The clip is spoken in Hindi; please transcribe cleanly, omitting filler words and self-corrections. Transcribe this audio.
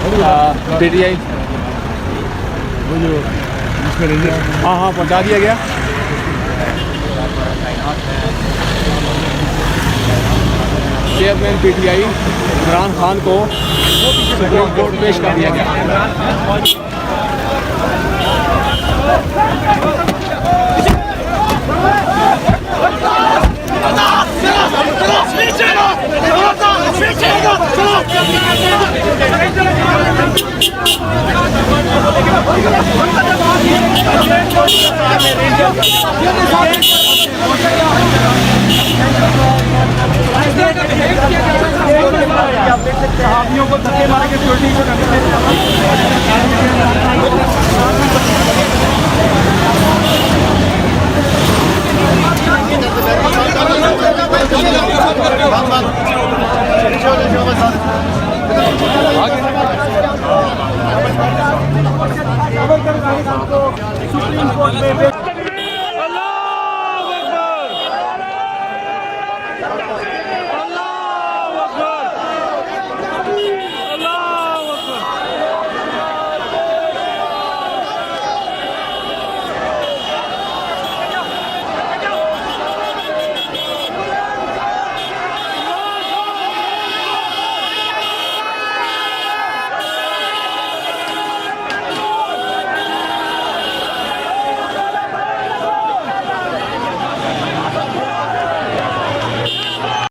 PTI। वो जो जिसमें रेंजर, हाँ हाँ पहुँचा दिया गया। चेयरमैन PTI इमरान खान को सुप्रीम कोर्ट पेश कर दिया गया। सहाबियों को धक्के मारे के सिक्योरिटी को सुप्रीम कोर्ट में